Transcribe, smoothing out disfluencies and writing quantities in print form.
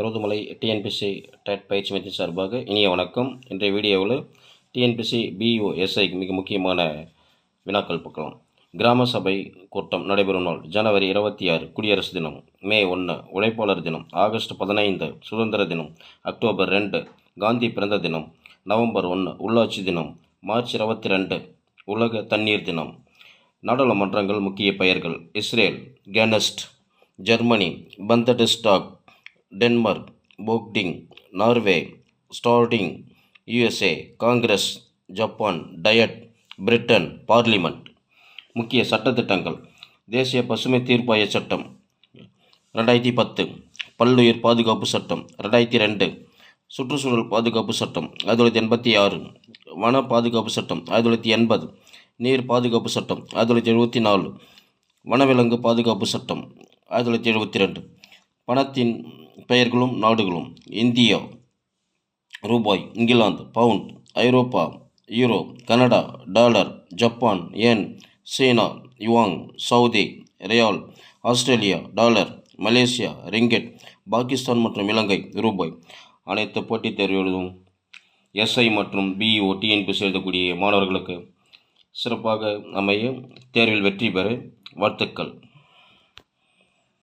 Parvathamalai TNPSC dead பயிற்சி மையத்தின் சார்பாக இனிய வணக்கம். இன்றைய வீடியோவில் டிஎன்பிஎஸ்சி பிஓஎஸ்ஐ மிக முக்கியமான வினாக்கள் பார்க்கலாம். கிராம சபை கூட்டம் நடைபெறும் நாள் ஜனவரி 26 குடியரசு தினம், மே 1 உழைப்பாளர் தினம், ஆகஸ்ட் 15 சுதந்திர தினம், அக்டோபர் 2 காந்தி பிறந்த தினம், நவம்பர் 1 உள்ளாட்சி தினம், மார்ச் 22 உலக தண்ணீர் தினம். நாடாளுமன்றங்கள் முக்கிய பெயர்கள்: Israel Knesset, Germany Bundestag, Denmark Folketing, Norway Storting, USA Congress, Japan Diet, Britain parliament. முக்கிய சட்டத்திட்டங்கள்: தேசிய பசுமை தீர்ப்பாய சட்டம் 2010, பல்லுயிர் பாதுகாப்பு சட்டம் 2002, சுற்றுச்சூழல் பாதுகாப்பு சட்டம் 1986, வன பாதுகாப்பு சட்டம் 1980, நீர் பாதுகாப்பு சட்டம் 1974, வனவிலங்கு பாதுகாப்பு சட்டம் 1972. பணத்தின் பெயர்களும் நாடுகளும்: இந்தியா ரூபாய், இங்கிலாந்து பவுண்ட், ஐரோப்பா euro, Canada dollar, Japan yen, சீனா yuan, Saudi riyal, Australia dollar, Malaysia ringgit, Pakistan மற்றும் இலங்கை ரூபாய். அனைத்து போட்டித் தேர்வு எழுதும் எஸ்ஐ மற்றும் பிஇஓ டிஎன்பிஎஸ்சி எழுதக்கூடிய மாணவர்களுக்கு சிறப்பாக அமைய, தேர்வில் வெற்றி பெற வாழ்த்துக்கள்.